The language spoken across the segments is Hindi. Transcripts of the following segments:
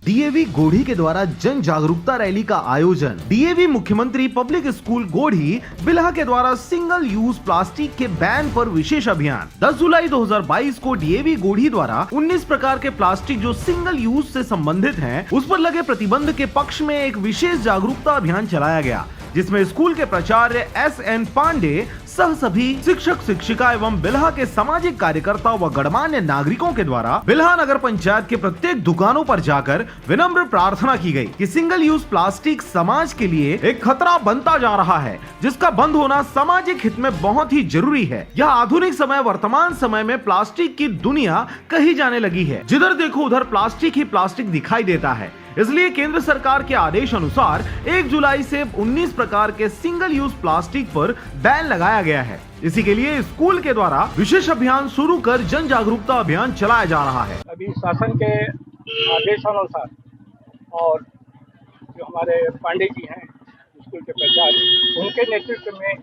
डीएवी गोढ़ी के द्वारा जन जागरूकता रैली का आयोजन। डीएवी मुख्यमंत्री पब्लिक स्कूल गोढ़ी बिल्हा के द्वारा सिंगल यूज प्लास्टिक के बैन पर विशेष अभियान। 10 जुलाई 2022 को डीएवी गोढ़ी द्वारा 19 प्रकार के प्लास्टिक जो सिंगल यूज से संबंधित हैं, उस पर लगे प्रतिबंध के पक्ष में एक विशेष जागरूकता अभियान चलाया गया, जिसमें स्कूल के प्राचार्य एस.एन. पांडे सह सभी शिक्षक शिक्षिका एवं बिल्हा के सामाजिक कार्यकर्ता व गणमान्य नागरिकों के द्वारा बिल्हा नगर पंचायत के प्रत्येक दुकानों पर जाकर विनम्र प्रार्थना की गई कि सिंगल यूज प्लास्टिक समाज के लिए एक खतरा बनता जा रहा है, जिसका बंद होना सामाजिक हित में बहुत ही जरूरी है। यह आधुनिक समय वर्तमान समय में प्लास्टिक की दुनिया कही जाने लगी है। जिधर देखो उधर प्लास्टिक ही प्लास्टिक दिखाई देता है। इसलिए केंद्र सरकार के आदेश अनुसार 1 जुलाई से 19 प्रकार के सिंगल यूज प्लास्टिक पर बैन लगाया गया है। इसी के लिए स्कूल के द्वारा विशेष अभियान शुरू कर जन जागरूकता अभियान चलाया जा रहा है। अभी शासन के आदेशानुसार और जो हमारे पांडे जी हैं स्कूल के प्राचार्य, उनके नेतृत्व में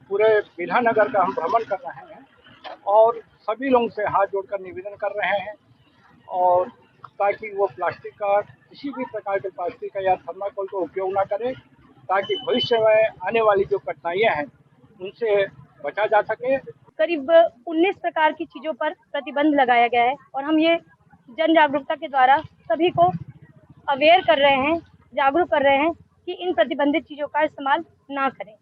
पूरे बिल्हा नगर का हम भ्रमण कर रहे हैं और सभी लोगों से हाथ जोड़कर निवेदन कर रहे हैं और ताकि वो प्लास्टिक का किसी भी प्रकार के प्लास्टिक का या थर्माकोल का उपयोग ना करें, ताकि भविष्य में आने वाली जो कठिनाइयाँ हैं उनसे बचा जा सके। करीब 19 प्रकार की चीज़ों पर प्रतिबंध लगाया गया है और हम ये जन जागरूकता के द्वारा सभी को अवेयर कर रहे हैं, जागरूक कर रहे हैं कि इन प्रतिबंधित चीज़ों का इस्तेमाल ना करें।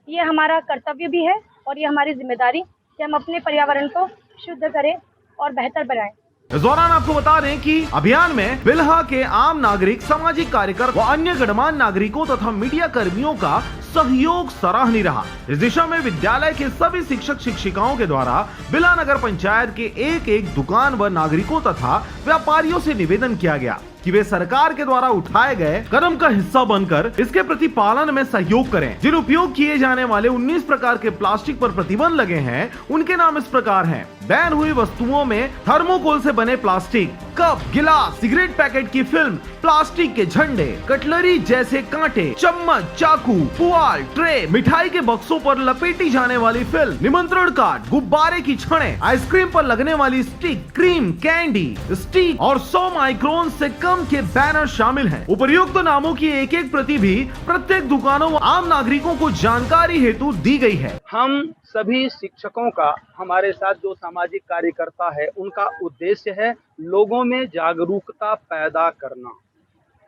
ये हमारा कर्तव्य भी है और ये हमारी जिम्मेदारी कि हम अपने पर्यावरण को शुद्ध करें और बेहतर बनाएं। इस दौरान आपको बता दें कि अभियान में बिल्हा के आम नागरिक, सामाजिक कार्यकर्ता व अन्य गणमान्य नागरिकों तथा मीडिया कर्मियों का सहयोग सराहनीय रहा। इस दिशा में विद्यालय के सभी शिक्षक शिक्षिकाओं के द्वारा बिल्हा नगर पंचायत के एक दुकान व नागरिकों तथा व्यापारियों से निवेदन किया गया कि वे सरकार के द्वारा उठाए गए कदम का हिस्सा बनकर इसके प्रति पालन में सहयोग करें। जिन उपयोग किए जाने वाले 19 प्रकार के प्लास्टिक पर प्रतिबंध लगे हैं, उनके नाम इस प्रकार हैं। बैन हुई वस्तुओं में थर्मोकोल से बने प्लास्टिक, कप, गिलास, सिगरेट पैकेट की फिल्म, प्लास्टिक के झंडे, कटलरी जैसे कांटे, चम्मच, चाकू, पुआल, ट्रे, मिठाई के बक्सों पर लपेटी जाने वाली फिल्म, निमंत्रण कार्ड, गुब्बारे की छड़ें, आइसक्रीम पर लगने वाली स्टिक, क्रीम, कैंडी, स्टिक और 100 माइक्रोन से कम के बैनर शामिल हैं। उपर्युक्त नामों की एक प्रति भी प्रत्येक दुकानों व आम नागरिकों को जानकारी हेतु दी गई है। हम सभी शिक्षकों का, हमारे साथ जो सामाजिक कार्यकर्ता है, उनका उद्देश्य है लोगों में जागरूकता पैदा करना।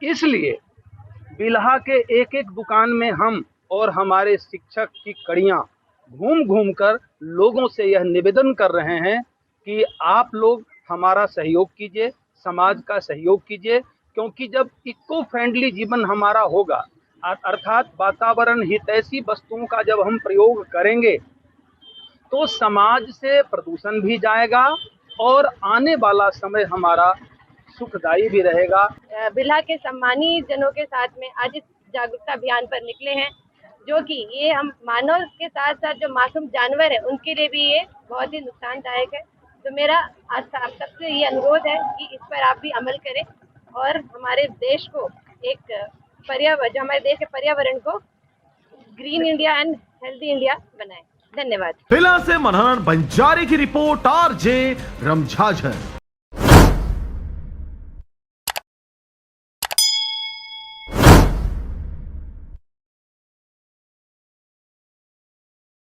इसलिए बिल्हा के एक दुकान में हम और हमारे शिक्षक की कड़ियाँ घूम घूम कर लोगों से यह निवेदन कर रहे हैं कि आप लोग हमारा सहयोग कीजिए, समाज का सहयोग कीजिए, क्योंकि जब इको फ्रेंडली जीवन हमारा होगा, अर्थात वातावरण हितैषी वस्तुओं का जब हम प्रयोग करेंगे तो समाज से प्रदूषण भी जाएगा और आने वाला समय हमारा सुखदायी भी रहेगा। बिल्हा के सम्मानित जनों के साथ में आज इस जागरूकता अभियान पर निकले हैं, जो कि ये हम मानव के साथ साथ जो मासूम जानवर है उनके लिए भी ये बहुत ही नुकसानदायक है। तो मेरा आज आप सबसे ये अनुरोध है कि इस पर आप भी अमल करें और हमारे देश को एक जो हमारे देश के पर्यावरण को green India and healthy India बनाएं। धन्यवाद। बिल्हा से मनोहर बंजारे की रिपोर्ट, RJ रमझाझर।